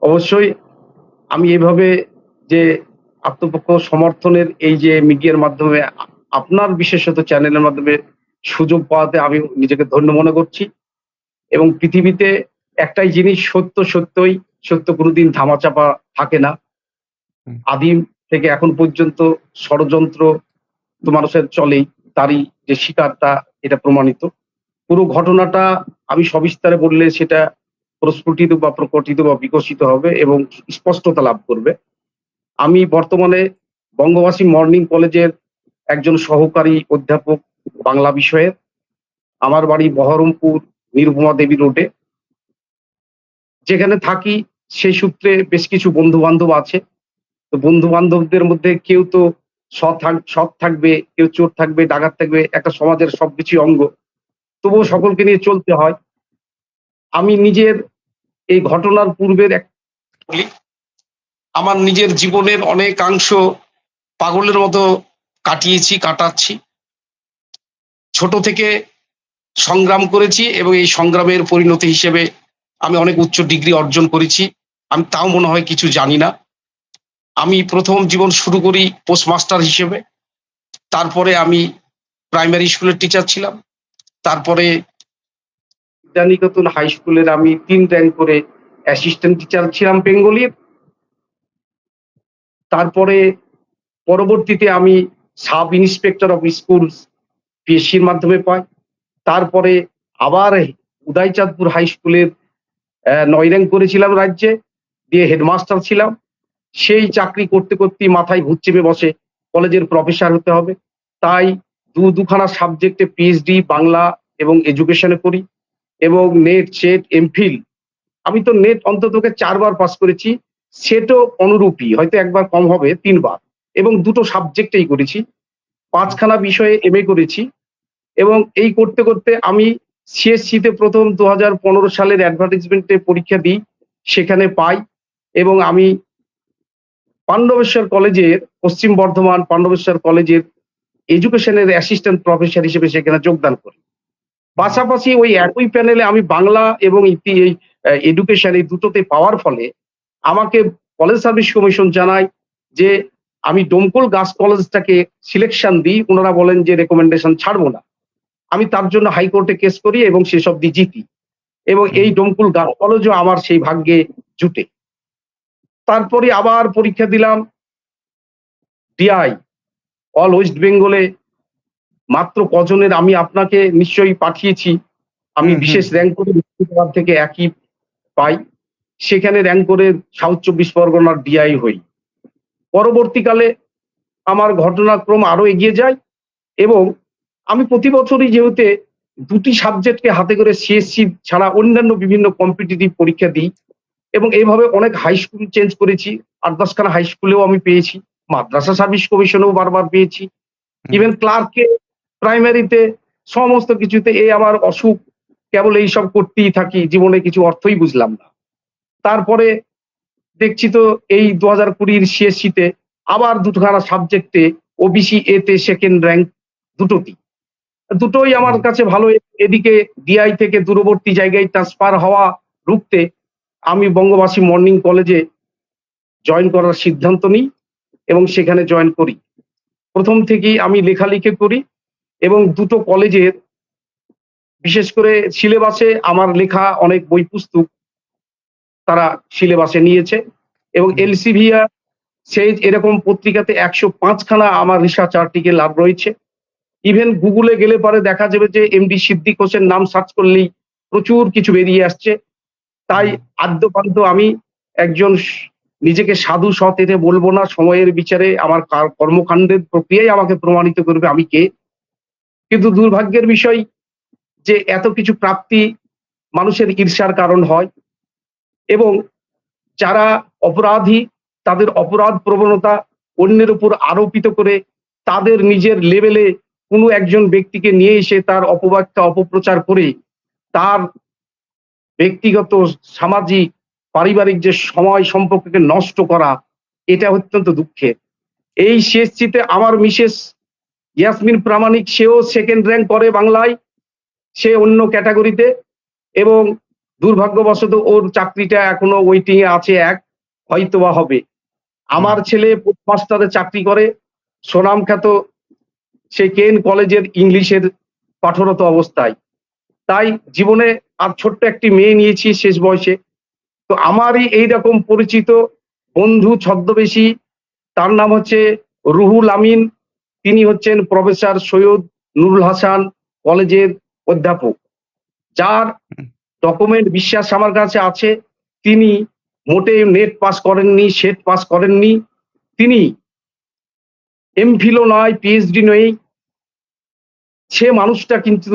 অবশ্যই আমি এভাবে যে আত্মপক্ষ সমর্থনের এই যে মিডিয়ার মাধ্যমে আপনার বিশেষত চ্যানেলের মাধ্যমে সুযোগ পাওয়াতে আমি নিজেকে ধন্য মনে করছি। এবং পৃথিবীতে একটাই জিনিস সত্য সত্যই, সত্য কোনোদিন ধামাচাপা থাকে না। হুম, আদিম থেকে এখন পর্যন্ত ষড়যন্ত্র তো মানুষের চলেই, তারই যে শিকারটা এটা প্রমাণিত। পুরো ঘটনাটা আমি সবিস্তারে বললে সেটা প্রস্ফুটিত বা প্রকটিত বা বিকশিত হবে এবং স্পষ্টতা লাভ করবে। আমি বর্তমানে বঙ্গবাসী মর্নিং কলেজের একজন সহকারী অধ্যাপক বাংলা বিষয়ের। আমার বাড়ি বহরমপুর নিরুপমা দেবী রোডে। যেখানে থাকি সেই সূত্রে বেশ কিছু বন্ধু-বান্ধব আছে। তো বন্ধু-বান্ধবদের মধ্যে কেউ তো সৎ থাকবে, কেউ চোর থাকবে, ডাকাত থাকবে। একটা সমাজের সবকিছুই অঙ্গ। তবুও সকলকে নিয়ে চলতে হয়। আমি নিজের এই ঘটনার পূর্বের বলি, আমার নিজের জীবনের অনেকাংশ পাগলের মতো কাটাচ্ছি। ছোট থেকে সংগ্রাম করেছি এবং এই সংগ্রামের পরিণতি হিসেবে আমি অনেক উচ্চ ডিগ্রি অর্জন করেছি। আমি তাও মনে হয় কিছু জানি না। আমি ১ম জীবন শুরু করি পোস্টমাস্টার হিসেবে। তারপরে আমি প্রাইমারি স্কুলের টিচার ছিলাম। তারপরে বিদ্যানিকেতন হাই স্কুলের আমি ৩ র‍্যাংক করে অ্যাসিস্ট্যান্ট টিচার ছিলাম বেঙ্গলির। তারপরে পরবর্তীতে আমি সাব ইন্সপেক্টর অফ স্কুলস পিএসসির মাধ্যমে পাই। তারপরে আবার উদয়চাঁদপুর হাই স্কুলের ৯ র‍্যাংক করেছিলাম রাজ্যে। দিয়ে হেডমাস্টার ছিলাম। সেই চাকরি করতে করতেই মাথায় ভূত চেপে বসে কলেজের প্রফেসর হতে হবে। তাই দুখানা সাবজেক্টে পিএইচডি বাংলা এবং এডুকেশনে করি এবং নেট, সেট, এমফিল আমি তো নেট অন্ততপক্ষে ৪ বার পাস করেছি। সেটও অনুরূপই। হয়তো ১ বার কম হবে ৩ বার এবং ২ টো সাবজেক্টেই করেছি। ৫ খানা বিষয়ে এমএ করেছি এবং এই করতে করতে আমি সিএসসিতে ১ম ২০১৫ সালের অ্যাডভার্টাইজমেন্টে পরীক্ষা দিই। সেখানে পাই এবং আমি পান্ডবেশ্বর কলেজের পশ্চিম বর্ধমান পান্ডবেশ্বর কলেজের এডুকেশনের অ্যাসিস্ট্যান্ট প্রফেসর হিসেবে সেখানে যোগদান করি। হুম, পাশাপাশি ওই একই প্যানেলে আমি বাংলা এবং এই এডুকেশন এই দুটোতে পাওয়ার ফলে আমাকে কলেজ সার্ভিস কমিশন জানায় যে আমি ডোমকল গার্লস কলেজটাকে সিলেকশন দিই। উনারা বলেন যে রেকমেন্ডেশন ছাড়বো না। আমি তার জন্য হাইকোর্টে কেস করি এবং শেষ অবধি জিতি এবং হুম, এই ডোমকল গার্লস কলেজও আমার সেই ভাগ্যে জুটে। তারপরে আবার পরীক্ষা দিলাম ডিআই অল ওয়েস্ট বেঙ্গলে মাত্র কজনের আমি আপনাকে নিশ্চয়ই পাঠিয়েছি। আমি হুম, হুম, বিশেষ র‍্যাংক করে মুর্শিদাবাদ থেকে একই পাই। সেখানে র‍্যাংক করে সাউথ ২৪ পরগনার ডিআই হই। পরবর্তীকালে আমার ঘটনাক্রম আরো এগিয়ে যায় এবং আমি প্রতি বছরই যেহেতু ২ টি সাবজেক্টকে হাতে করে সিএসসি ছাড়া অন্যান্য বিভিন্ন কম্পিটিটিভ পরীক্ষা দিই এবং এইভাবে অনেক হাই স্কুল চেঞ্জ করেছি। ৮-১০ খানা হাই স্কুলেও আমি পেয়েছি। মাদ্রাসা সার্ভিস কমিশনেও বারবার পেয়েছি। হুম, ইভেন ক্লার্কে প্রাইমারিতে সমস্ত কিছুতে এই আমার অসুখ কেবল এইসব করতেই থাকি। জীবনে কিছু অর্থই বুঝলাম না। তারপরে দেখছি তো এই ২০২০ সিএসসিতে আবার ২ খানা সাবজেক্টে ওবিসি এ তে 2nd র‍্যাংক দুটোতেই। দুটোই আমার হুম, কাছে ভালো। এদিকে ডিআই থেকে দূরবর্তী জায়গায় ট্রান্সফার হওয়া রুখতে আমি বঙ্গবাসী মর্নিং কলেজে জয়েন করার সিদ্ধান্ত নিই এবং সেখানে জয়েন করি। ১ম থেকেই আমি লেখালেখি করি এবং ২ টো কলেজের বিশেষ করে সিলেবাসে আমার লেখা অনেক বই পুস্তক তারা সিলেবাসে নিয়েছে এবং হুম, এলসিভিআর সেই এরকম পত্রিকাতে ১০৫ খানা আমার রিসার্চ আর্টিকেল রয়েছে। ইভেন গুগলে গেলে পরে দেখা যাবে যে এমডি সিদ্দিক হোসেন নাম সার্চ করলেই প্রচুর কিছু বেরিয়ে আসছে। তাই হুম, আদ্যোপান্ত আমি একজন নিজেকে সাধু সৎ এতে বলবো না। সময়ের বিচারে আমার কর্মকাণ্ডের প্রক্রিয়াই আমাকে প্রমাণিত করবে আমি কে। কিন্তু দুর্ভাগ্যের বিষয় যে এত কিছু প্রাপ্তি মানুষের ঈর্ষার কারণ হয় এবং যারা অপরাধী তাদের অপরাধ প্রবণতা অন্যের উপর আরোপিত করে তাদের নিজের লেভেলে কোনো একজন ব্যক্তিকে নিয়ে এসে তার অপব্যাখ্যা অপপ্রচার করে তার ব্যক্তিগত, সামাজিক, পারিবারিক যে সময় সম্পর্ককে নষ্ট করা এটা অত্যন্ত দুঃখের। এই সিএসসিতে আমার মিসেস ইয়াসমিন প্রামাণিক সেও 2nd র‍্যাংক করে বাংলায়। সে অন্য ক্যাটেগরিতে এবং দুর্ভাগ্যবশত ওর চাকরিটা এখনো ওয়েটিং এ আছে, হয়তোবা হবে। আমার ছেলে পোস্টমাস্টারে চাকরি করে, সুনামখ্যাত সেই কেন কলেজের ইংলিশের পাঠরত অবস্থায়। তাই জীবনে আর ছোট্ট একটি মেয়ে নিয়েছি শেষ বয়সে। তো আমারই এইরকম পরিচিত বন্ধু ছদ্মবেশী, তার নাম হচ্ছে রুহুল আমিন। তিনি হচ্ছেন প্রফেসর সৈয়দ নুরুল হাসান কলেজের অধ্যাপক, যার ডকুমেন্ট বিশ্বাস আমার কাছে আছে। তিনি মোটেই নেট পাস করেননি, সেট পাস করেননি। তিনি এমফিলও নয়, পিএইচডি নয়। সে মানুষটা কিন্তু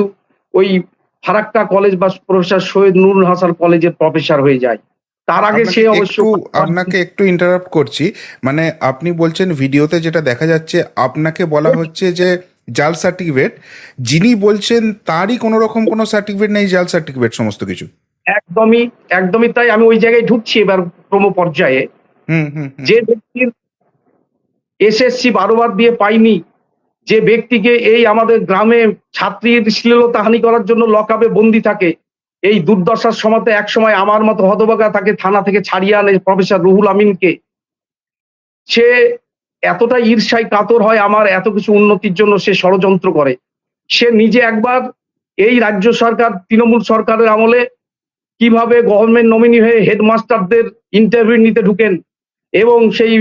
ওই ফারাক্কা কলেজ বা প্রফেসর সৈয়দ নুরুল হাসান কলেজের প্রফেসর হয়ে যায়। তার আগে সে অবশ্য আপনাকে একটু ইন্টারাপ্ট করছি, মানে আপনি বলছেন ভিডিওতে যেটা দেখা যাচ্ছে আপনাকে বলা হচ্ছে যে জাল সার্টিফিকেট, যিনি বলছেন তারই কোনো রকম কোনো সার্টিফিকেট নেই, জাল সার্টিফিকেট সমস্ত কিছু। একদমই একদমই তাই। আমি ওই জায়গায় ঢুকছি এবার ক্রম পর্যায়ে। হুম হুম হুম। যে ব্যক্তির এসএসসি 12 বার দিয়ে পাইনি, যে ব্যক্তিকে এই আমাদের গ্রামে ছাত্রীর শ্লীলতাহানি করার জন্য লকআপে বন্দি থাকে, এই দুর্দশার সময়তে একসময় আমার মতো হতভাগা তাকে থানা থেকে ছাড়িয়ে আনে প্রফেসর রুহুল আমিনকে। সে এতটা ঈর্ষায় কাতর হয় আমার এত কিছু উন্নতির জন্য, সে ষড়যন্ত্র করে। সে নিজে একবার এই রাজ্য সরকার তৃণমূল সরকারের আমলে কিভাবে গভর্নমেন্ট নমিনি হয়ে হেডমাস্টারদের ইন্টারভিউ নিতে ঢুকেন এবং সেই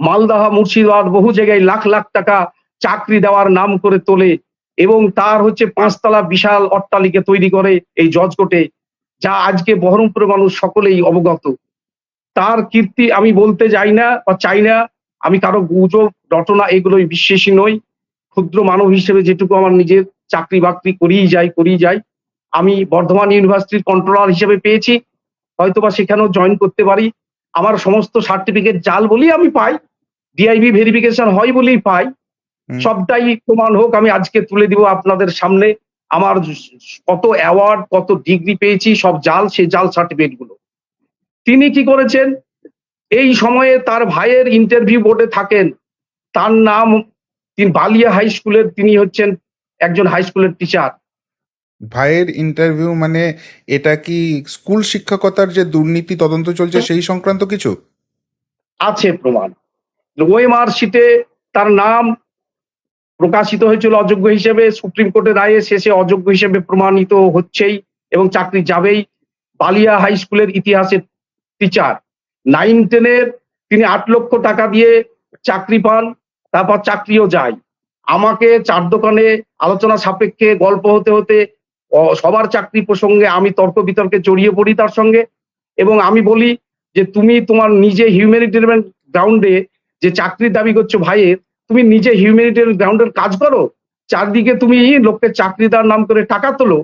মালদাহা, মুর্শিদাবাদ বহু জায়গায় লাখ লাখ টাকা চাকরি দেওয়ার নাম করে তোলে এবং তার হচ্ছে 5 তলা বিশাল অট্টালিকা তৈরি করে এই জজকোর্টে, যা আজকে বহরমপুরের মানুষ সকলেই অবগত। তার কীর্তি আমি বলতে যাই না বা চাই না। আমি কারো গুজব রটনা এগুলোই বিশ্বাসী নই। ক্ষুদ্র মানব হিসেবে যেটুকু আমার নিজের চাকরি বাকরি করিই যাই। আমি বর্ধমান ইউনিভার্সিটির কন্ট্রোলার হিসেবে পেয়েছি, হয়তোবা সেখানেও জয়েন করতে পারি। আমার সমস্ত সার্টিফিকেট জাল বলেই আমি পাই, ডিআইবি ভেরিফিকেশন হয় বলেই পাই। সবটাই প্রমাণ হোক, আমি আজকে তুলে দিব আপনাদের সামনে। আমার কত অ্যাওয়ার্ড, কত ডিগ্রি পেয়েছি, সব জাল, সেই জাল সার্টিফিকেট গুলো। তিনি কি করেছেন, এই সময়ে তার ভাইয়ের ইন্টারভিউ বোর্ডে থাকেন। তার নাম, তিনি বালিয়া হাই স্কুলের, তিনি হচ্ছেন একজন হাই স্কুলের টিচার। ভাইয়ের ইন্টারভিউ মানে এটা কি স্কুল শিক্ষকতার যে দুর্নীতি তদন্ত চলছে সেই সংক্রান্ত কিছু আছে প্রমাণ। ওই মার্কশিটে তার নাম প্রকাশিত হয়েছিল অযোগ্য হিসেবে, সুপ্রিম কোর্টের রায়ে শেষে অযোগ্য হিসেবে প্রমাণিত হচ্ছেই এবং চাকরি যাবেই। বালিয়া হাই স্কুলের ইতিহাসের টিচার, 9-10 তিনি 8 লক্ষ টাকা দিয়ে চাকরি পান, তারপর চাকরিও যায়। আমাকে চার দোকানে আলোচনা সাপেক্ষে গল্প হতে হতে সবার চাকরি প্রসঙ্গে আমি তর্ক বিতর্কে জড়িয়ে পড়ি তার সঙ্গে এবং আমি বলি যে তুমি তোমার নিজে হিউম্যানিটেরিয়ান গ্রাউন্ডে যে চাকরির দাবি করছো ভাইয়ের, তুমি নিজে হিউম্যানিটেরিয়ান গ্রাউন্ডের কাজ করো। চারদিকে তুমি লোককে চাকরি দেওয়ার নাম করে টাকা তোলো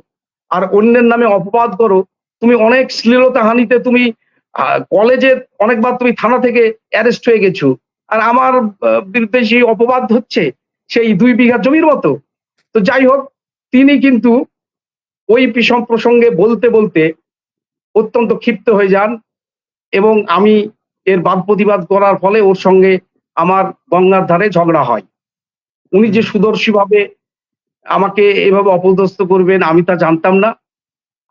আর অন্যের নামে অপবাদ করো। তুমি অনেক শ্লীলতাহানিতে তুমি কলেজে অনেকবার তুমি থানা থেকে অ্যারেস্ট হয়ে গেছো, আর আমার বিরুদ্ধে সেই অপবাদ হচ্ছে সেই 2 বিঘা জমির মতো। তো যাই হোক, তিনি কিন্তু ওই প্রসঙ্গে বলতে বলতে অত্যন্ত ক্ষিপ্ত হয়ে যান এবং আমি এর বাদ প্রতিবাদ করার ফলে ওর সঙ্গে আমার গঙ্গার ধারে ঝগড়া হয়। উনি যে সুদর্শী ভাবে আমাকে এভাবে অপদস্থ করবেন আমি তা জানতাম না।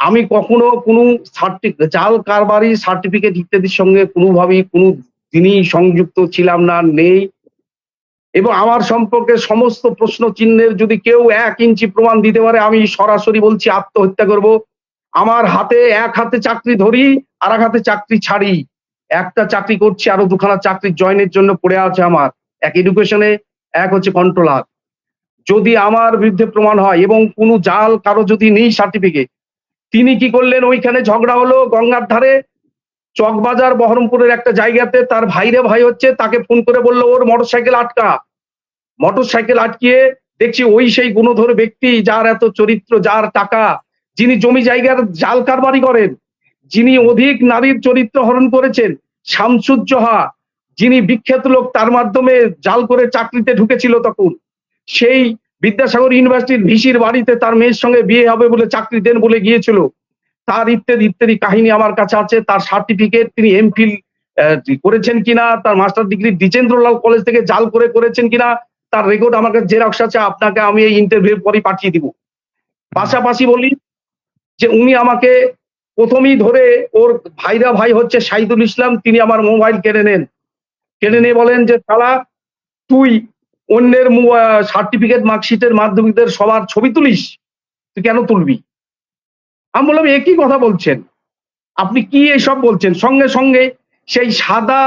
আমি কখনো কোনো জাল কারবারি সার্টিফিকেট ইত্যাদির সঙ্গে কোনোভাবেই কোনো দিনই সংযুক্ত ছিলাম না, নেই। এবং আমার সম্পর্কে সমস্ত প্রশ্ন চিহ্নের যদি কেউ 1 ইঞ্চি প্রমাণ দিতে পারে, আমি সরাসরি বলছি আত্মহত্যা করব। আমার হাতে এক হাতে চাকরি ধরি, আর এক হাতে চাকরি ছাড়ি। একটা চাকরি করছি, আরো 2খানা চাকরি জয়েনের জন্য পড়ে আছে আমার, এক এডুকেশনে, এক হচ্ছে কন্ট্রোলার। যদি আমার বিরুদ্ধে প্রমাণ হয় এবং কোনো জাল কারো যদি নেই সার্টিফিকেট, তিনি কি করলেন, ওইখানে ঝগড়া হলো গঙ্গার ধারে চকবাজার বহরমপুরের একটা জায়গাতে। তার ভাইরে ভাই হচ্ছে, তাকে ফোন করে বললো ওর মোটরসাইকেল আটকা। মোটরসাইকেল আটকিয়ে দেখছি ওই সেই গুণধর ব্যক্তি, যার এত চরিত্র, যার টাকা, যিনি জমি জায়গার জাল কারবারি করেন, যিনি অধিক নারীর চরিত্র হরণ করেছেন, শামসুজ্জোহা, যিনি বিখ্যাত লোক, তার মাধ্যমে জাল করে চাকরিতে ঢুকেছিল তখন। সেই বিদ্যাসাগর ইউনিভার্সিটির ভিসির বাড়িতে তার মেয়ের সঙ্গে বিয়ে হবে বলে চাকরি দেন বলে গিয়েছিল। তার ইত্যাদি ইত্যাদি কাহিনী আমার কাছে আছে। তার সার্টিফিকেট, তিনি এমফিল করেছেন কিনা, তার মাস্টার ডিগ্রি দ্বিজেন্দ্রলাল কলেজ থেকে জাল করে করেছেন কিনা, তার রেকর্ড আমার কাছে জেরক্স আছে, আপনাকে আমি এই ইন্টারভিউর পরই পাঠিয়ে দিব। পাশাপাশি বলি যে উনি আমাকে প্রথমেই ধরে ওর ভাই হচ্ছে শাহিদুল ইসলাম, তিনি আমার মোবাইল কেড়ে নেন। কেড়ে নিয়ে বলেন যে, শালা তুই অন্যের সার্টিফিকেট মার্কশিটের মাধ্যমিকদের সবার ছবি তুলিস, তুই কেন তুলবি? আমি বললাম, এ কি কথা বলছেন? আপনি কি এসব বলছেন? সঙ্গে সঙ্গে সেই সাদা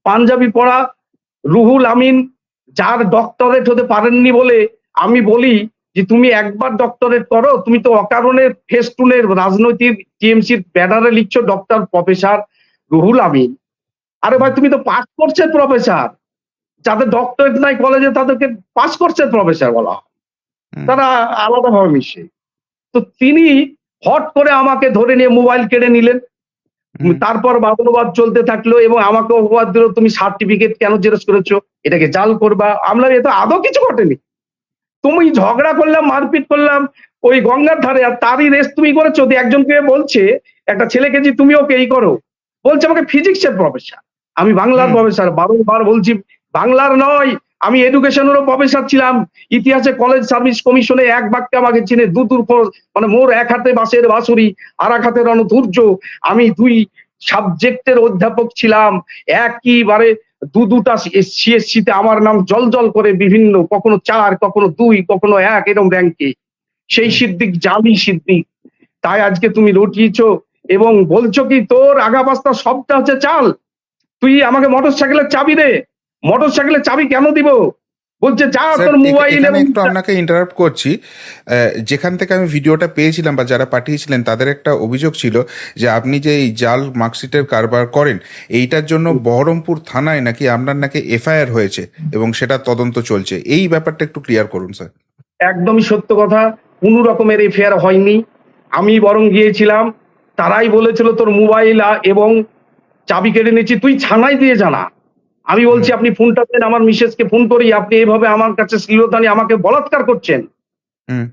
পাঞ্জাবি পরা রুহুল আমিন, যার ডক্টরেট হতে পারেননি বলে আমি বলি যে তুমি একবার ডক্টরেট করো, তুমি তো অকারণে ফেস্টুনের রাজনৈতিক টিএমসির ব্যানারে লিখছো ডক্টর প্রফেসর রুহুল আমিন। আরে ভাই, তুমি তো পাস কোর্সের প্রফেসর। যাদের ডক্টরেট নাই কলেজে তাদেরকে পাস কোর্সের প্রফেসর বলা হয়, হুম, তারা আলাদাভাবে মিশে। তো তিনি হট করে আমাকে ধরে নিয়ে মোবাইল কেড়ে নিলেন। হুম। তারপর বাদনুবাদ চলতে থাকলো এবং আমাকে অপবাদ দিল, তুমি সার্টিফিকেট কেন জেরক্স করেছো, এটাকে জাল করবা। আমরা এ তো আদৌ কিছু ঘটেনি, তুমি ঝগড়া করলাম, মারপিট করলাম ওই গঙ্গার ধারে, আর তারই রেস তুমি করেছো। একজনকে বলছে, একটা ছেলেকে যে তুমি ওকে এই করো, বলছে আমাকে ফিজিক্সের প্রফেসর, আমি বাংলার হুম। প্রফেসর। বারবার বলছি বাংলার নয়, আমি এডুকেশনেরও প্রফেসর ছিলাম। ইতিহাসে কলেজ সার্ভিস কমিশনে এক বাক্যে আমাকে চিনে, মানে মোর এক হাতে বাঁশের বাঁশুরি, আর এক হাতে রণধূর্য। আমি দুই সাবজেক্টের অধ্যাপক ছিলাম, একইবারে দুটা সিএসসি তে আমার নাম জল করে বিভিন্ন, কখনো 4, কখনো 2, কখনো 1 এরকম র্যাঙ্কে। সেই হুম। সিদ্দিক জালি সিদ্দিক। তাই আজকে তুমি রটিয়েছো এবং বলছো কি তোর আগা পাস্তা সবটা হচ্ছে চাল। তুই আমাকে মোটরসাইকেলের চাবি দে। মোটরসাইকেলের চাবি কেন দিব? বলছে যা স্যার, তোর মোবাইল এখানে এবং একটু আপনাকে ইন্টারাপ্ট করছি। যেখান থেকে আমি ভিডিওটা পেয়েছিলাম বা যারা পাঠিয়েছিলেন তাদের একটা অভিযোগ ছিল যে আপনি যে এই জাল মার্কশিটের কারবার করেন, এইটার জন্য বহরমপুর থানায় নাকি আপনার নাকি এফআইআর হয়েছে এবং সেটা তদন্ত চলছে। এই ব্যাপারটা একটু ক্লিয়ার করুন স্যার। একদমই সত্য কথা, কোনো রকমের এফআইআর হয়নি। আমি বরং গিয়েছিলাম, তারাই বলেছিল তোর মোবাইল এবং চাবি কেড়ে নিয়েছি, তুই থানায় দিয়ে জানা। আমি হুম, বলছি আপনি ফোনটা দেন, আমার মিসেসকে ফোন করি, আপনি এইভাবে আমার কাছে শ্লীলতা নিয়ে আমাকে বলাৎকার করছেন। হুম,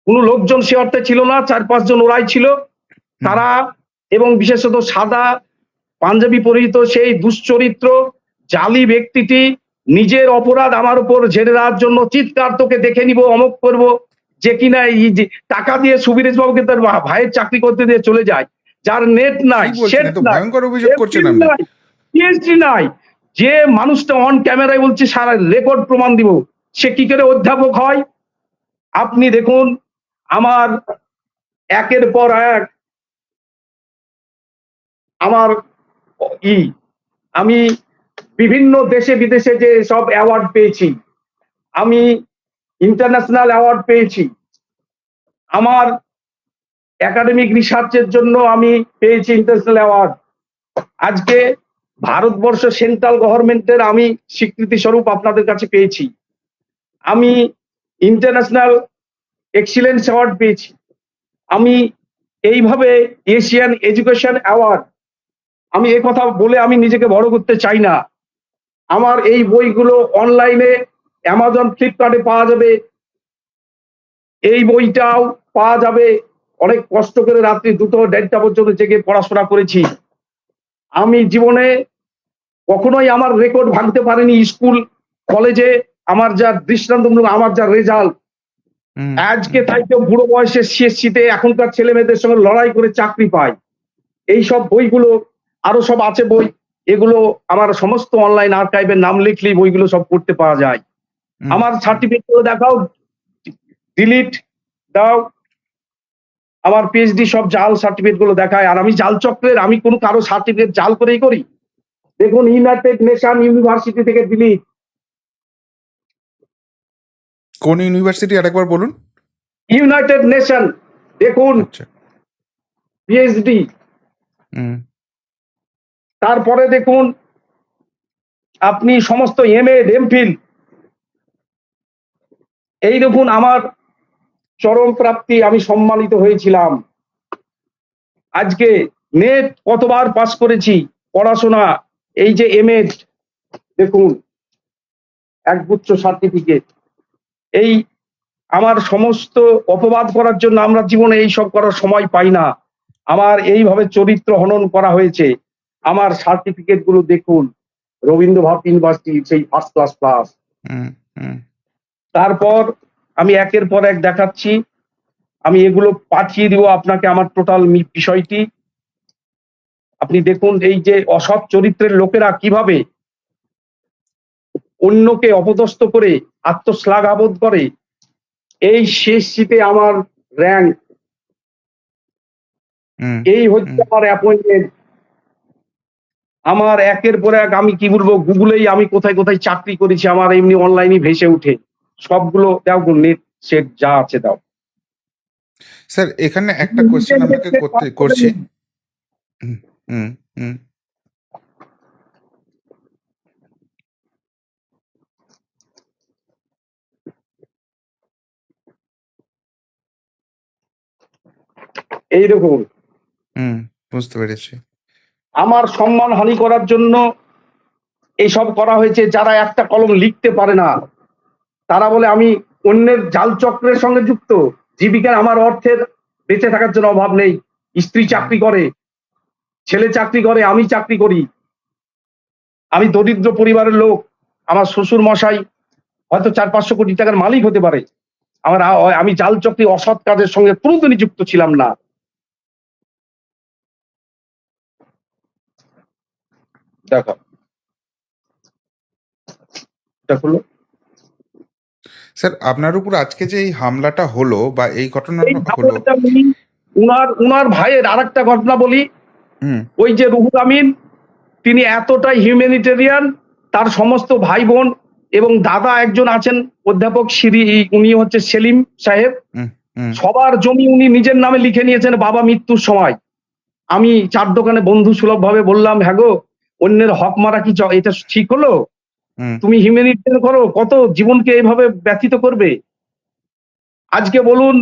কোনো লোকজন সে অর্থে ছিল না, 4-5 জন ওরাই ছিল। হুম, তারা এবং বিশেষত সাদা পাঞ্জাবি পরিহিত সেই দুশ্চরিত্র জালি ব্যক্তিটি নিজের অপরাধ আমার উপর ঝেড়ে দেওয়ার জন্য চিৎকার, তোকে দেখে নিব, অমক করব, যে কিনা এই যে টাকা দিয়ে সুবিরেশ বাবুকে তার ভাইয়ের চাকরি করতে দিয়ে চলে যায়, যার নেট নাই, কি বলছেন? সেট এত নাই, ভয়ঙ্কর অভিযোগ করছেন এফডিএম আপনি। নাই, পিএইচডি নাই, যে মানুষটা অন ক্যামেরায় বলছে সারা রেকর্ড প্রমাণ দিব, সে কি করে অধ্যাপক হয়? আপনি দেখুন, আমার একের পর এক আমার ই আমি বিভিন্ন দেশে বিদেশে যে সব অ্যাওয়ার্ড পেয়েছি, আমি ইন্টারন্যাশনাল অ্যাওয়ার্ড পেয়েছি। আমার একাডেমিক রিসার্চের জন্য আমি পেয়েছি ইন্টারন্যাশনাল অ্যাওয়ার্ড। আজকে ভারতবর্ষ সেন্ট্রাল গভর্নমেন্টের আমি স্বীকৃতি স্বরূপ আপনাদের কাছে পেয়েছি। আমি ইন্টারন্যাশনাল এক্সিলেন্স অ্যাওয়ার্ড পেয়েছি। আমি এইভাবে এশিয়ান এডুকেশন অ্যাওয়ার্ড। আমি এ কথা বলে আমি নিজেকে বড় করতে চাই না। আমার এই বইগুলো অনলাইনে অ্যামাজন, ফ্লিপকার্টে পাওয়া যাবে। এই বইটাও পাওয়া যাবে। অনেক কষ্ট করে রাত্রি 2টা-1:30টা পর্যন্ত জেগে পড়াশোনা করেছি। আমি জীবনে কখনোই আমার রেকর্ড ভাঙতে পারিনি। স্কুল কলেজে আমার যা দৃষ্টান্তমূলক, আমার যা রেজাল্ট, হুম, আজকে তাইতে বুড়ো বয়সে সিএসসিতে এখনকার ছেলে মেয়েদের সঙ্গে লড়াই করে চাকরি পায়। এই সব বইগুলো আরো সব আছে বই, এগুলো আমার সমস্ত অনলাইন আর্কাইভে নাম লিখলেই বইগুলো সব পড়তে পাওয়া যায়। হুম। আমার সার্টিফিকেট গুলো দেখাও, ডিলিট দাও। আমার পিএইচডি সব জাল সার্টিফিকেট গুলো দেখায়, আর আমি জাল চক্রের, আমি কোনো কারো সার্টিফিকেট জাল করেই করি। দেখুন, ইউনাইটেড নেশন ইউনিভার্সিটি থেকে ডিলিট। কোন ইউনিভার্সিটি আরেকবার বলুন? ইউনাইটেড নেশন, দেখুন আচ্ছা। পিএইচডি। হুম, তারপরে দেখুন আপনি সমস্ত এমএ, এমফিল। এই দেখুন আমার চরম প্রাপ্তি, আমি সম্মানিত হয়েছিলাম। আজকে নেট কতবার পাস করেছি, পড়াশোনা, এই যে এমএড, দেখুন একগুচ্ছ সার্টিফিকেট। এই আমার সমস্ত অপবাদ করার জন্য আমরা জীবনে এই সব করার সময় পাই না। আমার এইভাবে চরিত্র হনন করা হয়েছে। আমার সার্টিফিকেট গুলো দেখুন, রবীন্দ্র ভারতী ইউনিভার্সিটি সেই ফার্স্ট ক্লাস পাস। হুম, হুম, তারপর আমি একের পর এক দেখাচ্ছি, আমি এগুলো পাঠিয়ে দিব আপনাকে, আমার টোটাল বিষয়টি। আপনি দেখুন এই যে অসৎ চরিত্রের লোকেরা কিভাবে অন্যকে অপদস্থ করে আত্মশ্লাঘাবোধ করে। এই শেষ শীতে আমার র্যাঙ্ক, হুম এই হচ্ছে হুম আমার অ্যাপয়েন্টমেন্ট, আমার একের পর এক আমি কি বলবো গুগলেই আমি কোথায় কোথায় চাকরি করেছি আমার এমনি অনলাইনে ভেসে উঠে। সবগুলো দাও গো, নেট সেট যা আছে দাও। স্যার, এখানে একটা কোশ্চেন আপনাকে করছি। হুম হুম হুম এই দেখুন, হুম বুঝতে পেরেছি। আমার সম্মান হানি করার জন্য এইসব করা হয়েছে। যারা একটা কলম লিখতে পারে না তারা বলে আমি অন্যের জাল চক্রের সঙ্গে যুক্ত। জীবিকার আমার অর্থের বেঁচে থাকার জন্য অভাব নেই। স্ত্রী হুম চাকরি করে, ছেলে চাকরি করে, আমি চাকরি করি। আমি দরিদ্র পরিবারের লোক। আমার শ্বশুর মশাই হয়তো 400-500 কোটি টাকার মালিক হতে পারে। আমি জাল চক্রি অসৎ কাজের সঙ্গে কোনোদিনই যুক্ত ছিলাম না। দেখো এটা হলো স্যার, আপনার উপর আজকে যে এই হামলাটা হলো বা এই এই ঘটনাটা হলো। ঘটনাটা বলি। উনার উনার ভাইয়ের আরেকটা ঘটনা বলি। হুম ওই যে রুহুল আমিন, তিনি এতটাই হিউম্যানিটেরিয়ান, তার সমস্ত ভাই বোন এবং দাদা একজন আছেন অধ্যাপক উনি হচ্ছে সেলিম সাহেব, হুম হুম সবার জমি উনি নিজের নামে লিখে নিয়েছেন বাবা মৃত্যুর সময়। আমি চার দোকানে বন্ধু সুলভ ভাবে বললাম, হ্যাঁ গো, অন্যের হক মারা কি এটা ঠিক হলো? হুম তুমি হিউম্যানিটেরিয়ান করো, কত জীবনকে এভাবে ব্যথিত করবে? আজকে বলুন,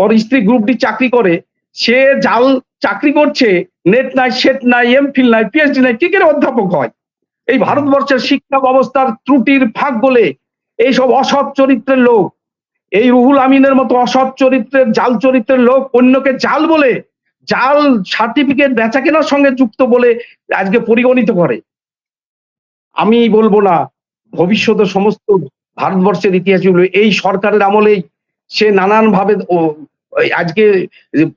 ওর স্ত্রী গ্রুপ ডি চাকরি করে, সে জাল চাকরি করছে, নেট নাই, সেট নাই, এমফিল নাই, পিএইচডি নাই, কি করে অধ্যাপক হয়? এই হুম ভারতবর্ষের শিক্ষা ব্যবস্থার ত্রুটির ফাঁক বলে এইসব অসৎ চরিত্রের লোক, এই রুহুল আমিনের মতো অসৎ চরিত্রের জাল চরিত্রের লোক অন্যকে জাল বলে, জাল সার্টিফিকেট বেচা কেনার সঙ্গে যুক্ত বলে আজকে পরিগণিত করে। আমি বলবো না, ভবিষ্যতে সমস্ত ভারতবর্ষের ইতিহাসগুলো এই সরকারের আমলেই সে নানান ভাবে আজকে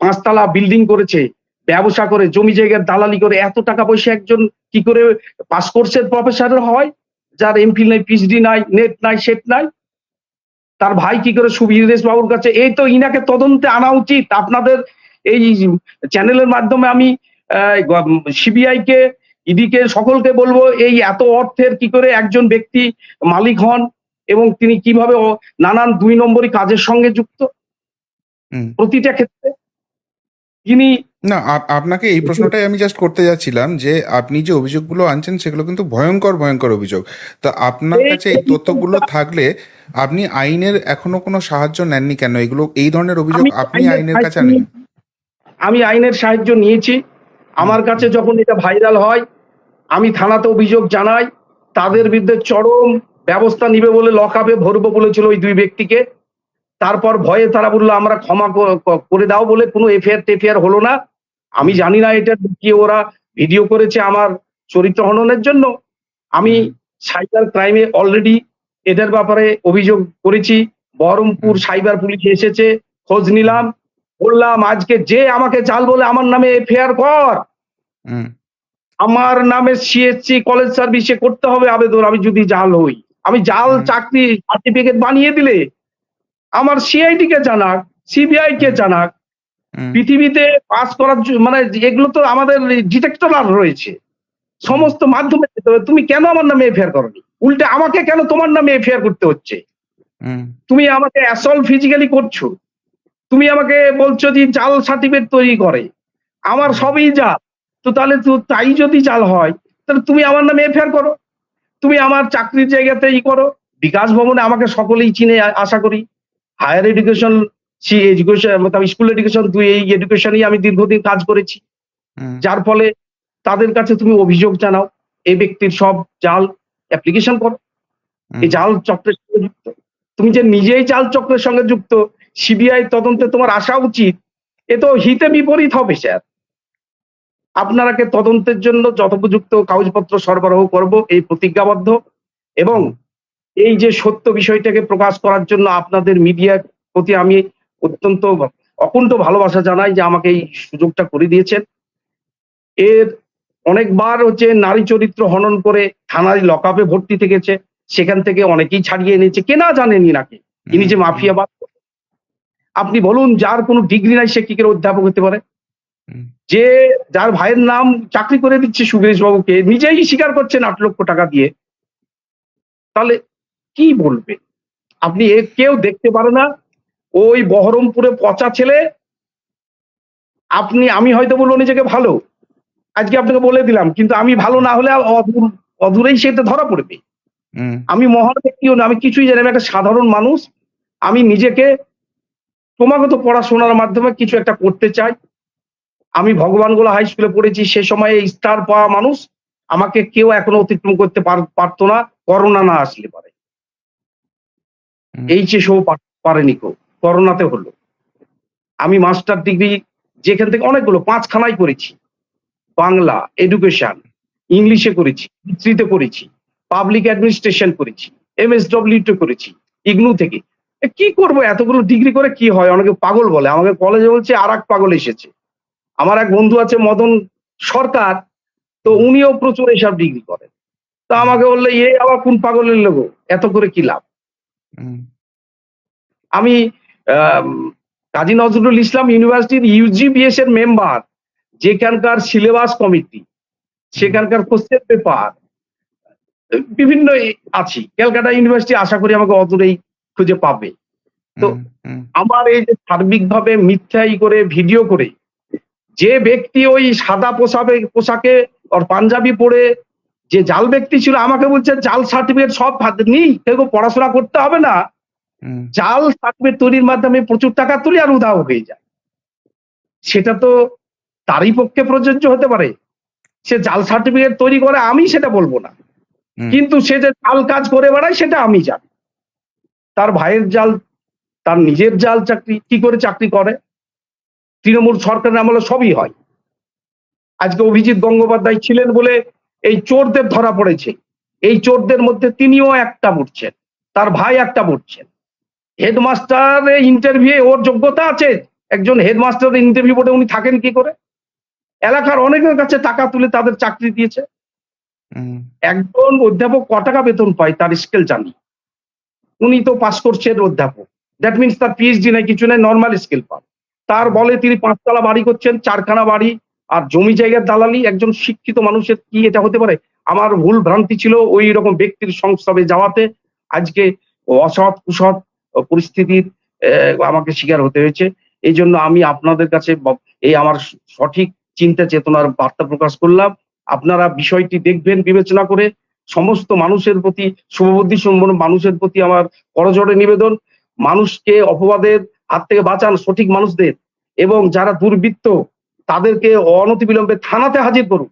5 তলা বিল্ডিং করেছে, ব্যবসা করে, জমি জায়গার দালালি করে এত টাকা পয়সা একজন কি করে পাস কোর্সের প্রফেসর হয়, যার এমফিল নাই, পিএইচডি নাই, নেট নাই, সেট নাই? তার ভাই কি করে সুবীরেশ বাবুর কাছে? এই তো ইনাকে তদন্তে আনা উচিত। আপনাদের এই চ্যানেলের মাধ্যমে আমি সিবিআই কে, ইডি কে, সকলকে বলবো এই এত অর্থের কি করে একজন ব্যক্তি মালিক হন এবং তিনি কিভাবে নানান 2 নম্বরী কাজের সঙ্গে যুক্ত হুম প্রতিটা ক্ষেত্রে। তিনি না, আপনাকে এই প্রশ্নটাই আমি জাস্ট করতে যাচ্ছিলাম যে আপনি যে অভিযোগগুলো আনছেন সেগুলো কিন্তু ভয়ঙ্কর ভয়ঙ্কর অভিযোগ। তা আপনার এই কাছে এই তথ্যগুলো থাকলে আপনি আইনের এখনো কোনো সাহায্য নেননি কেন? এগুলো, এই ধরনের অভিযোগ আমি আপনি আইনের আইনের সাহায্য কাছে আনেন? আমি আইনের সাহায্য নিয়েছি। হুম আমার কাছে হুম যখন এটা ভাইরাল হয় আমি থানাতে অভিযোগ জানাই। তাদের হুম বিরুদ্ধে চরম ব্যবস্থা নিবে বলে লকআপে ভরবো বলেছিল ওই 2 ব্যক্তিকে। তারপর ভয়ে তারা বললো আমরা ক্ষমা করে দাও বলে কোনো এফআইআর টেফআইআর হলো না। আমি হুম জানি না এটা লুকিয়ে ওরা ভিডিও করেছে আমার চরিত্র হননের জন্য। আমি হুম সাইবার ক্রাইমে অলরেডি এটার ব্যাপারে অভিযোগ করেছি। বহরমপুর হুম সাইবার পুলিশ এসেছে, খোঁজ হুম নিলাম, বললাম আজকে যে আমাকে জাল বলে আমার নামে এফআইআর কর। হুম আমার নামে সিএসসি কলেজ সার্ভিসে করতে হবে আবেদন। আমি যদি জাল হই, আমি জাল হুম চাকরি সার্টিফিকেট বানিয়ে দিলে আমার সিআইডি কে জানাক, সিবিআই কে হুম জানাক। হুম পৃথিবীতে পাস করার মানে এগুলো তো আমাদের ডিটেক্টর রয়েছে, হুম সমস্ত মাধ্যমে যেতে হবে। তুমি কেন আমার নামে এফআইআর করনি? উল্টে আমাকে কেন তোমার নামে এফআইআর করতে হচ্ছে? হুম তুমি আমাকে অ্যাসল্ট ফিজিক্যালি করছো, তুমি আমাকে বলছো যে জাল সার্টিফিকেট তৈরি করে, আমার হুম সবই জাল। তো তাহলে তো তাই যদি জাল হয় তাহলে তুমি আমার নামে এফআইআর করো, তুমি আমার চাকরির জায়গাতে করো। বিকাশ ভবনে আমাকে সকলেই চিনে আশা করি। Higher education, education school education, এই এডুকেশনই আমি দীর্ঘদিন কাজ করেছি। হুম যার ফলে তাদের কাছে তুমি অভিযোগ জানাও, এই ব্যক্তির সব জাল অ্যাপ্লিকেশন করো, এই হুম জাল চক্রের সঙ্গে যুক্ত। তুমি যে নিজেই জাল চক্রের সঙ্গে যুক্ত, সিবিআই তদন্তে তোমার আসা উচিত। এ তো হিতে বিপরীত হবে স্যার। আপনারাকে তদন্তের জন্য যথোপযুক্ত কাগজপত্র সরবরাহ করব এই প্রতিজ্ঞাবদ্ধ, এবং হুম এই যে সত্য বিষয়টাকে প্রকাশ করার জন্য আপনাদের মিডিয়ার প্রতি আমি অত্যন্ত অকুণ্ঠ ভালোবাসা জানাই যে আমাকে এই সুযোগটা করে দিয়েছেন। এর অনেকবার হচ্ছে নারী চরিত্র হনন করে থানায় লকআপে ভর্তি থেকেছে, সেখান থেকে অনেকেই ছাড়িয়ে এনেছে, কে না জানেনি নাকি ইনি যে মাফিয়াবাদ। আপনি বলুন, যার কোনো ডিগ্রি নাই সে কি করে অধ্যাপক হতে পারে? যে যার ভাইয়ের নাম চাকরি করে দিচ্ছে সুরেশ বাবুকে, নিজেই স্বীকার করছেন 8 লক্ষ টাকা দিয়ে, তাহলে কি বলবে? আপনি কেউ দেখতে পারে না, ওই বহরমপুরে পচা ছেলে। আমি হয়তো বলবো নিজেকে ভালো, আজকে আপনাকে বলে দিলাম, কিন্তু আমি ভালো না হলে অদূরেই সেটা ধরা পড়বে। আমি মহান ব্যক্তিও না, আমি কিছুই জানি, আমি একটা সাধারণ মানুষ। আমি নিজেকে ক্রমাগত পড়াশোনার মাধ্যমে কিছু একটা করতে চাই। আমি ভগবানগোলা হাই স্কুলে পড়েছি, সে সময়ে স্টার পাওয়া মানুষ। আমাকে কেউ এখনো অতিক্রম করতে পারতো না, করোনা না আসলে পারে। এইচএস ও পারেনি কেউ, করোনাতে হলো। আমি মাস্টার ডিগ্রি যেখান থেকে অনেকগুলো 5 খানায় করেছি, বাংলা, এডুকেশন, ইংলিশে করেছি, হিস্ট্রিতে করেছি, পাবলিক অ্যাডমিনিস্ট্রেশন করেছি, এমএসডব্লিউতে করেছি, ইগনু থেকে। কি করব এতগুলো ডিগ্রি করে, কি হয়? অনেকে পাগল বলে, আমাকে কলেজে বলছে আর এক পাগল এসেছে। আমার এক বন্ধু আছে মদন সরকার, তো উনিও প্রচুর এসব ডিগ্রি করেন। তা আমাকে বললে এ আবার কোন পাগলের লোক, এত করে কি লাভ? আমি কাজী নজরুল ইসলাম ইউনিভার্সিটির ইউজিবিএস এর মেম্বার, যেখানকার সিলেবাস কমিটি, সেখানকার কোশ্চেন পেপার বিভিন্ন আছি। ক্যালকাটা ইউনিভার্সিটি আশা করি আমাকে অদূরেই খুঁজে পাবে। তো আমার এই যে সার্বিকভাবে মিথ্যাই করে ভিডিও করে যে ব্যক্তি ওই সাদা পোশাকে আর পাঞ্জাবি পরে যে জাল ব্যক্তি ছিল, আমাকে বলছে জাল সার্টিফিকেট সব নেই, কেউ পড়াশোনা করতে হবে না, জাল সার্টিফিকেট তৈরির মাধ্যমে প্রচুর টাকা তুলি আর উধাও হয়ে যায়। সেটা তো তারই পক্ষে প্রযোজ্য হতে পারে, সে জাল সার্টিফিকেট তৈরি করে, আমি সেটা বলবো না, কিন্তু সে যে জাল কাজ করে বেড়ায় সেটা আমি জানি। তার ভাইয়ের জাল, তার নিজের জাল চাকরি, কি করে চাকরি করে? তৃণমূল সরকারের আমলে সবই হয়। আজকে অভিজিৎ গঙ্গোপাধ্যায় ছিলেন বলে এই চোরদের ধরা পড়েছে, এই চোরদের মধ্যে তিনিও একটা বুঝছেন, তার ভাই একটা বুঝছেন। হেডমাস্টার ইন্টারভিউ ওর যোগ্যতা আছে, একজন হেডমাস্টার ইন্টারভিউ বোর্ডে উনি থাকেন কি করে? এলাকার অনেকের কাছে টাকা তুলে তাদের চাকরি দিয়েছে। একজন অধ্যাপক ক টাকা বেতন পায় তার স্কেল জানি, উনি তো পাস কোর্সের অধ্যাপক, দ্যাট মিনস তার পিএইচডি নাই, কিছু নাই, নর্মাল স্কেল পান। তার বলে তিনি 5 তলা বাড়ি করছেন, 4খানা বাড়ি আর জমি জায়গার দালালি। একজন শিক্ষিত মানুষের কি এটা হতে পারে? আমার ভুল ভ্রান্তি ছিল ওই রকম ব্যক্তির সংস্রবে যাওয়াতে, আজকে অসৎ কুসৎ পরিস্থিতির আমাকে শিকার হতে হয়েছে। এই জন্য আমি আপনাদের কাছে এই আমার সঠিক চিন্তা চেতনার বার্তা প্রকাশ করলাম। আপনারা বিষয়টি দেখবেন বিবেচনা করে। সমস্ত মানুষের প্রতি, শুভবুদ্ধি সম্পন্ন মানুষের প্রতি আমার করজোড়ে নিবেদন, মানুষকে অপবাদের হাত থেকে বাঁচান, সঠিক মানুষদের, এবং যারা দুর্বৃত্ত তাদেরকে অনতিবিলম্বে থানাতে হাজির করুন।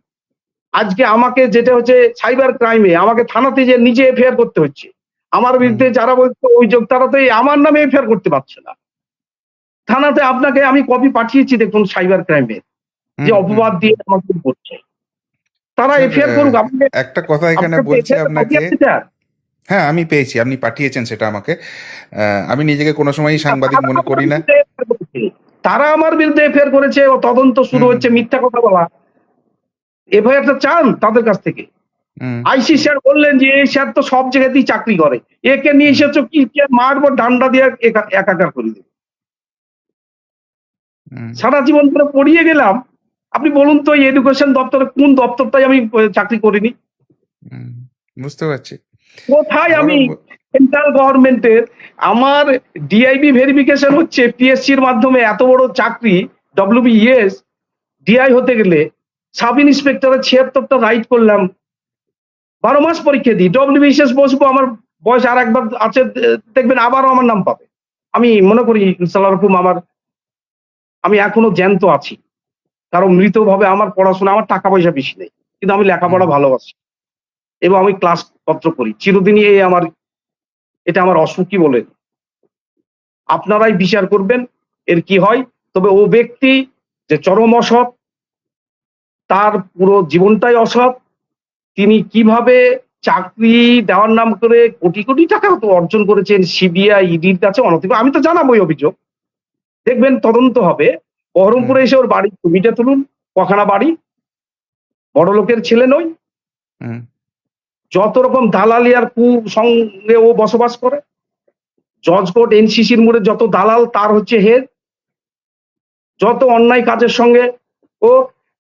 আজকে আমাকে যেটা হচ্ছে সাইবার ক্রাইমে আমাকে থানাতে যে নিজে এফআইআর করতে হচ্ছে, আমার বিরুদ্ধে যারা বলছে অভিযোগ, তারা তো আমার নামে এফআইআর করতে পারছে না। থানাতে আপনাকে আমি কপি পাঠিয়েছি, দেখুন সাইবার ক্রাইমে যে অপবাদ দিয়ে আমাকে করছে, তারা এফআইআর করুক। একটা কথা এখানে বলছি আপনাকে, হ্যাঁ আমি পেয়েছি, আপনি পাঠিয়েছেন সেটা আমাকে। আমি নিজেকে কোনো সময়ই সাংবাদিক মনে করি না। তারা আমার বিরুদ্ধে এফআইআর করেছে, তদন্ত শুরু হচ্ছে, মিথ্যা কথা বলা। এফআইআরটা চান তাদের কাছ থেকে। আইসি স্যার বললেন যে এই স্যার তো সব জায়গাতেই চাকরি করে, একে নিয়ে এসেছো কি মারবো, ডান্ডা দিয়ে একাকার করে দেবে। সারা জীবন ধরে পড়িয়ে গেলাম। আপনি বলুন তো এডুকেশন দপ্তরে কোন দপ্তরটাই আমি চাকরি করিনি? বুঝতে পারছি কোথায় আমি সেন্ট্রাল গভর্নমেন্টের, আমার ডিআইবি ভেরিফিকেশন হচ্ছে পিএসসির মাধ্যমে, এত বড় চাকরি ডব্লিউবিএস, ডিআই হতে গেলে সাব ইন্সপেক্টরের 76টা রাইট করলাম, 12 মাস পরীক্ষা দিই, ডব্লিউবিএস বসবো, আমার বয়স আর একবার আছে, দেখবেন আবারও আমার নাম পাবে। আমি মনে করি ইনশাআল্লাহ রকম আমি এখনো জ্যান্ত আছি, কারণ মৃতভাবে আমার পড়াশোনা, আমার টাকা পয়সা বেশি নেই, কিন্তু আমি লেখাপড়া ভালোবাসি এবং আমি ক্লাস পত্র করি চিরদিনই। এটা আমার অসুখী বলে, আপনারাই বিচার করবেন এর কি হয়। তবে ও ব্যক্তি যে চরম অসৎ, তার পুরো জীবনটাই অসৎ, তিনি কিভাবে চাকরি দেওয়ার নাম করে কোটি কোটি টাকা তো অর্জন করেছেন সিবিআই ইডির কাছে অনতিবিলম্বে, আমি তো জানাবোই অভিযোগ, দেখবেন তদন্ত হবে। বহরমপুরে এসে ওর বাড়ির ছবিটা তুলুন, কখানা বাড়ি, বড় লোকের ছেলে নই। হুম, যত রকম দালালি আর সঙ্গে ও বসবাস করে। জজ কোর্ট এনসিসির মোড়ে যত দালাল তার হচ্ছে হেড। যত অন্যায় কাজের সঙ্গে ও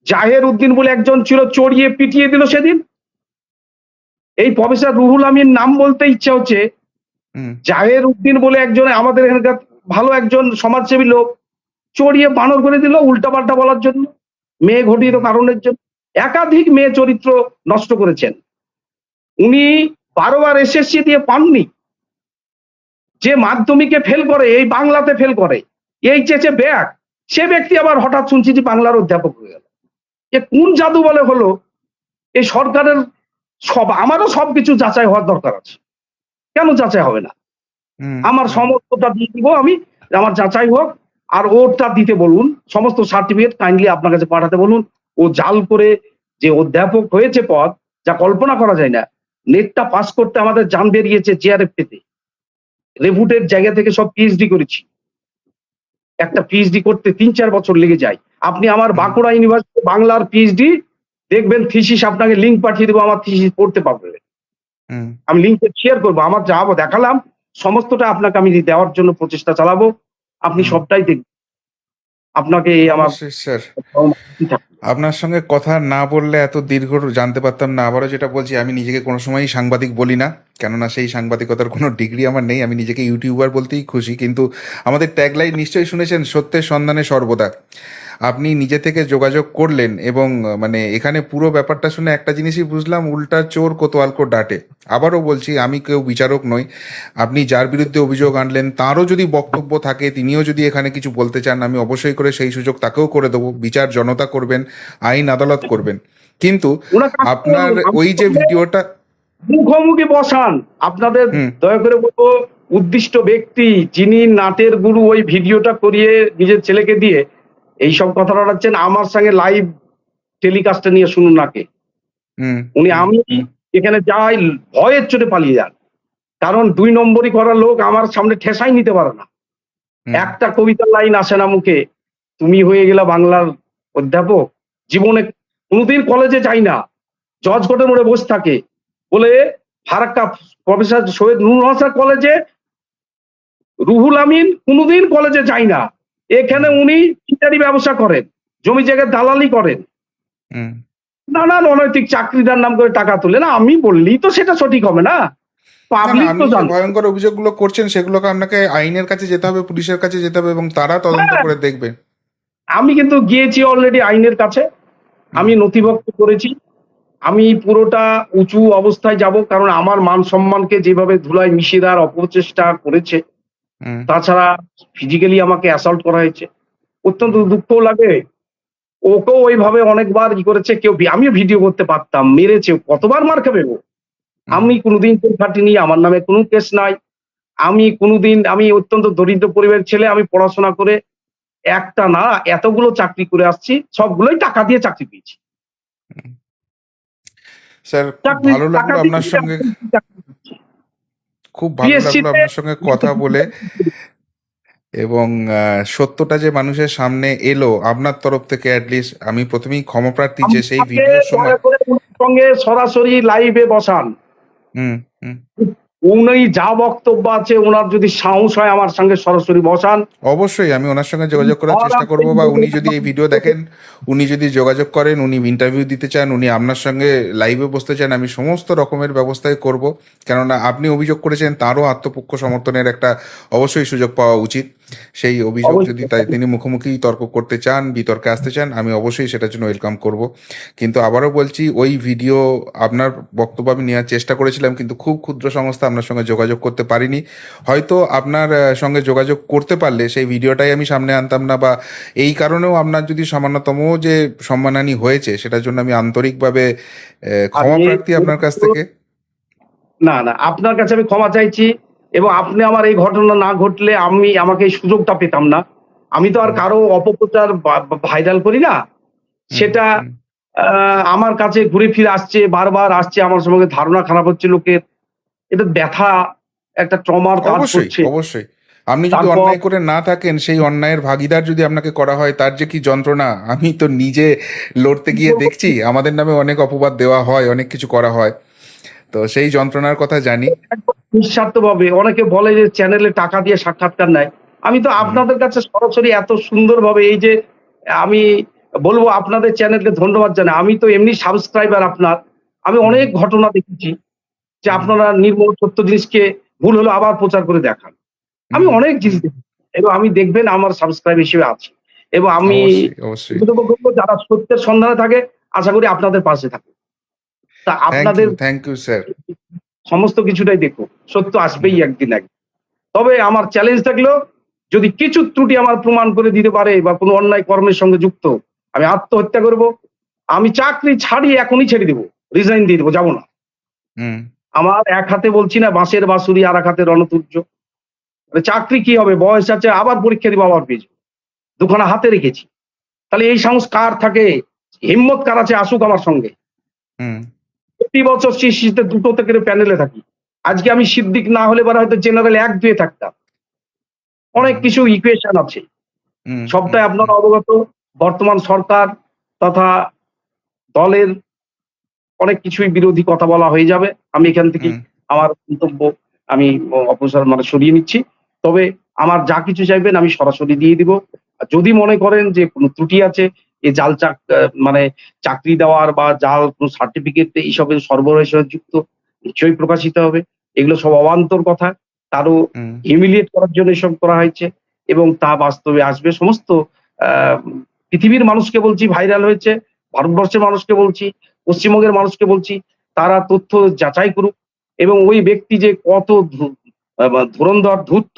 জাহের উদ্দিন বলে একজন ছিল, চড়িয়ে পিটিয়ে দিল সেদিন। এই প্রফেসর রুহুল আমিন নাম বলতে ইচ্ছা হচ্ছে। হুম, জাহের উদ্দিন বলে একজন আমাদের এখানকার ভালো একজন সমাজসেবী লোক, চড়িয়ে বানর করে দিল উল্টাপাল্টা বলার জন্য, মেয়ে ঘটিত হুম, কারণের জন্য। একাধিক মেয়ে চরিত্র নষ্ট করেছেন উনি। 12বার এসএসসি দিয়ে পাননি। যে মাধ্যমিকে ফেল করে, এই বাংলাতে ফেল করে, এইচএসে ব্যাক, সে ব্যক্তি আবার হঠাৎ শুনছি যে বাংলার অধ্যাপক হয়ে গেল। এ কোন জাদু বলে হলো? এই সরকারের আমারও সবকিছু যাচাই হওয়ার দরকার আছে। কেন যাচাই হবে না? হুম, আমার হুম, সমস্তটা দিয়ে দিব আমি, আমার যাচাই হোক। আর ওরটা দিতে বলুন, সমস্ত সার্টিফিকেট কাইন্ডলি আপনার কাছে পাঠাতে বলুন। ও জাল করে যে অধ্যাপক হয়েছে পদ, যা কল্পনা করা যায় না। নেটটা পাস করতে আমাদের জান বেরিয়েছে জেআরএফ পেতে। রেপুটেড জায়গা থেকে সব পিএইচডি করেছি। একটা পিএইচডি করতে 3-4 বছর লেগে যায়। আপনি আমার হুম, বাঁকুড়া ইউনিভার্সিটি বাংলার পিএইচডি দেখবেন, থিসিস আপনাকে লিঙ্ক পাঠিয়ে দেবো, আমার থিসিস পড়তে পারবেন। হুম। আমি লিঙ্কে শেয়ার করবো, আমার যা দেখালাম সমস্তটা আপনাকে আমি দেওয়ার জন্য প্রচেষ্টা চালাবো। আপনি হুম। সবটাই দেখবেন। আপনাকে এই আমার অবশ্যই স্যার, আপনার সঙ্গে কথা না বললে এত দীর্ঘ জানতে পারতাম না। আবারও যেটা বলছি, আমি নিজেকে কোনো সময়ই সাংবাদিক বলি না, কেননা সেই সাংবাদিকতার কোনো ডিগ্রি আমার নেই। আমি নিজেকে ইউটিউবার বলতেই খুশি। কিন্তু আমাদের ট্যাগলাইন নিশ্চয়ই শুনেছেন, সত্যের সন্ধানে সর্বদা। আপনি নিজে থেকে যোগাযোগ করলেন এবং মানে এখানে পুরো ব্যাপারটা শুনে একটা জিনিসই বুঝলাম, উল্টা চোর কোতোয়ালকো ডাঁটে। আবারও বলছি, আমি কেউ বিচারক নই। আপনি যার বিরুদ্ধে অভিযোগ আনলেন তারও যদি বক্তব্য থাকে, তিনিও যদি এখানে কিছু বলতে চান, আমি অবশ্যই করে সেই সুযোগ তাকেও করে দেবো। বিচার জনতা করবেন, আইন আদালত করবেন। কিন্তু ওনাকে আসতে আপনার বলুন, ওই যে ভিডিওটা, মুখোমুখি বসান। আপনাদের হুম, দয়া করে বলবো, উদ্দিষ্ট ব্যক্তি যিনি নাটের গুরু ওই ভিডিওটা করিয়ে নিজের ছেলেকে দিয়ে এইসব কথা রটাচ্ছেন, আমার সঙ্গে লাইভ টেলিকাস্টে নিয়ে শুনুন নাকে। হুম, উনি হুম, আমি হুম, এখানে যাই ভয়ের চোটে পালিয়ে যান। কারণ 2 নম্বরই করা লোক আমার সামনে ঠেসাই নিতে পারে না। হুম, একটা কবিতার লাইন আসে না মুখে, তুমি হয়ে গেলা বাংলার অধ্যাপক। জীবনে কোনোদিন কলেজে যাই না, জজ কোর্টের মোড়ে বসে থাকে বলে ফারাক্কা প্রফেসর সৈয়দ নূর হোসেন কলেজে, রুহুল আমিন কোনোদিন কলেজে যাই না। এখানে হুম, উনি চিটারি ব্যবসা করেন, জমি জায়গায় দালালি করেন, হুম। নানান অনৈতিক চাকরিদার নাম করে টাকা তোলে। না আমি বললেই তো সেটা সঠিক হবে না, না না, পাবলিক তো আপনি যে জানবে। ভয়ঙ্কর অভিযোগগুলো করছেন সেগুলোকে আপনাকে আইনের কাছে যেতে হবে, পুলিশের কাছে যেতে হবে এবং তারা তদন্ত হ্যাঁ, করে দেখবে। আমি কিন্তু গিয়েছি অলরেডি আইনের কাছে, হুম, আমি নথিভুক্ত করেছি। আমি পুরোটা উঁচু অবস্থায় যাব, কারণ আমার মান সম্মানকে যেভাবে ধুলায় মিশিয়ে দেওয়ার অপচেষ্টা করেছে, হুম, তাছাড়া ফিজিক্যালি আমাকে অ্যাসল্ট করা হয়েছে, অত্যন্ত হুম, দুঃখ লাগে। ওকেও ওইভাবে অনেকবার করেছে, কেউ আমিও ভিডিও করতে পারতাম, মেরেছে, কতবার মার খাবে ও। হুম, আমি কোনোদিন কেস খাটিনি, আমার নামে কোনো কেস নাই। আমি কোনোদিন, আমি অত্যন্ত দরিদ্র পরিবারের ছেলে, আমি পড়াশোনা করে একটা না এতগুলো চাকরি করে আসছি, সবগুলোই টাকা দিয়ে চাকরি পেয়েছি। হুম। স্যার, খুব চাকরি ভালো টাকা লাগলো আপনার দিয়ে সঙ্গে, চাকরি পেয়েছি। খুব ভালো লাগলো পিএসসিতে আপনার সঙ্গে কথা বলে। এবং সত্যটা যে মানুষের সামনে এলো আপনার তরফ থেকে, অ্যাটলিস্ট আমি প্রথমেই ক্ষমাপ্রার্থী যে সেই আমাকে ভিডিওর সময়। দয়া করে ওনার সঙ্গে সরাসরি লাইভে বসান। হুম, হুম। উনি যা বক্তব্য আছে, ওনার যদি সাহস হয় আমার সঙ্গে সরাসরি বসান। অবশ্যই আমি ওনার সঙ্গে যোগাযোগ করার আর চেষ্টা আপনি করব, বা উনি যদি এই ভিডিও দেখেন, উনি যদি যোগাযোগ করেন, উনি ইন্টারভিউ দিতে চান, উনি আপনার সঙ্গে লাইভে বসতে চান, আমি সমস্ত রকমের ব্যবস্থাই করব। কেননা আপনি অভিযোগ করেছেন, তারও আত্মপক্ষ সমর্থনের একটা অবশ্যই সুযোগ পাওয়া উচিত। সেই অভিযোগ যদি তাই অবশ্যই তিনি মুখোমুখি তর্ক করতে চান, বিতর্কে আসতে চান, আমি অবশ্যই সেটার জন্য ওয়েলকাম করব। কিন্তু আবারও বলছি, ওই ভিডিও, আপনার বক্তব্য আমি নেওয়ার চেষ্টা করেছিলাম, কিন্তু খুব ক্ষুদ্র সংস্থা, আপনার সঙ্গে যোগাযোগ করতে পারিনি। হয়তো আপনার সঙ্গে যোগাযোগ করতে পারলে সেই ভিডিওটাই আমি সামনে আনতাম না, বা এই কারণেও আপনার যদি সামান্যতম যে সম্মানহানি হয়েছে সেটার জন্য আমি আন্তরিকভাবে আর ক্ষমা প্রার্থী আপনার কাছ থেকে। না না, আপনার কাছে আমি ক্ষমা চাইছি। এবং আপনি আমার এই ঘটনা না ঘটলে আমাকে এই সুযোগটা পেতাম না। আমি তো আর হুম, কারো অপপ্রচার ভাইরাল করি না। হুম, সেটা হুম। আমার কাছে ঘুরে ফিরে আসছে, বারবার আসছে, আমার সঙ্গে ধারণা খারাপ হচ্ছে লোকের। এটা ব্যথা, একটা ট্রমার কাজ অবশ্যই, করছে। অবশ্যই। আপনি যদি তারপর অন্যায় করে না থাকেন, সেই অন্যায়ের ভাগীদার যদি আপনাকে করা হয়, তার যে কি যন্ত্রণা, আমি তো নিজে লড়তে গিয়ে দেখছি। আমাদের নামে অনেক অপবাদ দেওয়া হয়, অনেক কিছু করা হয়, তো সেই যন্ত্রণার কথা জানি। নিঃস্বার্থভাবে অনেকে বলে যে চ্যানেলে টাকা দিয়ে সাক্ষাৎকার নেয়। আমি তো হুম, আপনাদের কাছে সরাসরি এত সুন্দরভাবে এই যে আমি বলবো আপনাদের চ্যানেলকে ধন্যবাদ জানাই। আমি তো এমনি সাবস্ক্রাইবার আপনার। আমি হুম, অনেক ঘটনা দেখেছি যে হুম, আপনারা নির্মল সত্য জিনিসকে ভুল হলো আবার প্রচার করে দেখান। আমি হুম, অনেক জিনিস হুম। দেখেছি এবং আমি দেখবেন আমার সাবস্ক্রাইব হিসেবে আছি। এবং আমি অবশ্যই, অবশ্যই। মন্তব্য করব যারা সত্যের সন্ধানে থাকে আশা করি আপনাদের পাশে থাকবে। তা আপনাদের থ্যাংক ইউ স্যার। সমস্ত কিছুটাই দেখুন। সত্য আসবেই হুম, একদিন একদিন। তবে আমার চ্যালেঞ্জ থাকলো যদি কিছু ত্রুটি আমার প্রমাণ করে দিতে পারে বা কোনো অন্যায় কর্মের সঙ্গে যুক্ত, আমি আত্মহত্যা করব। আমি চাকরি ছাড়ি এখনই ছেড়ে দেব। রিজাইন দিয়ে দেব, যাব না। হুম, আমার এক হাতে বলছি না বাঁশের বাঁশুরি আর এক হাতে রণতুর্য। মানে চাকরি কি হবে? বয়স আছে আবার পরীক্ষা দিব আবার পেয়ে যাবো। দুখানা হাতে রেখেছি। তাহলে এই সাহস কার থাকে? হিম্মত কার আছে আসুক আমার সঙ্গে। হুম, প্রতি বছর শীতে ২ থেকে প্যানেলে থাকি। আজকে আমি সিদ্দিক না হলে পরে হয়তো জেনারেল ১-২ এ থাকতাম। অনেক হুম, কিছু ইকুয়েশন আছে। হুম, হুম, সবটাই হুম, আপনারা অবগত। বর্তমান সরকার তথা দলের অনেক কিছুই বিরোধী কথা বলা হয়ে যাবে। আমি এখান থেকেই হুম, আমার মন্তব্য আমি অপসারণ মানে সরিয়ে নিচ্ছি। তবে আমার যা কিছু চাইবেন আমি সরাসরি দিয়ে দিব। আর যদি মনে করেন যে কোন ত্রুটি আছে, এই জাল মানে চাকরি দেওয়ার বা জাল কোন সার্টিফিকেট এইসবের সরবরাহের সাথে যুক্ত নিশ্চয়ই প্রকাশিত হবে। এগুলো সব অবান্তর কথা। কারো হুম, হিউমিলিয়েট করার জন্য এসব করা হয়েছে এবং তা বাস্তবে আসবে। সমস্ত আ পৃথিবীর মানুষকে বলছি ভাইরাল হয়েছে। ভারতবর্ষের মানুষকে বলছি, পশ্চিমবঙ্গের মানুষকে বলছি, তারা তথ্য যাচাই করুক এবং ওই ব্যক্তি যে কত ধুরন্ধর, ধূর্ত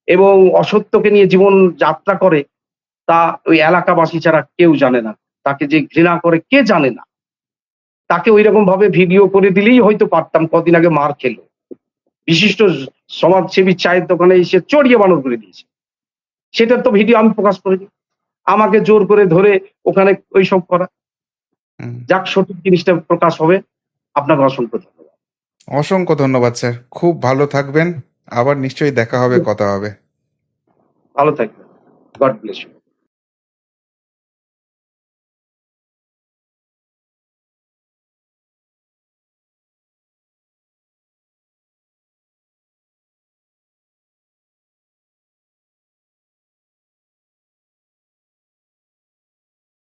এবং অসত্যকে নিয়ে জীবন যাত্রা করে তা ওই এলাকাবাসী ছাড়া কেউ জানে না। তাকে যে ঘৃণা করে কে জানে না। তাকে ঐরকম ভাবে ভিডিও করে দিলেই হয়তো পারতাম। কদিন আগে মার খেল। বিশিষ্ট সমাজসেবী চায়ের দোকানে এসে চড়িয়ে বানর করে দিয়েছে। সেটার তো ভিডিও আমি প্রকাশ করিনি। আমাকে জোর করে ধরে ওখানে ঐসব করা। হুম। যাক সঠিক জিনিসটা প্রকাশ হবে। আপনাকে অসংখ্য ধন্যবাদ। অসংখ্য ধন্যবাদ স্যার। খুব ভালো থাকবেন। আবার নিশ্চয়ই দেখা হবে, কথা হবে। ভালো থাকবেন। God bless you.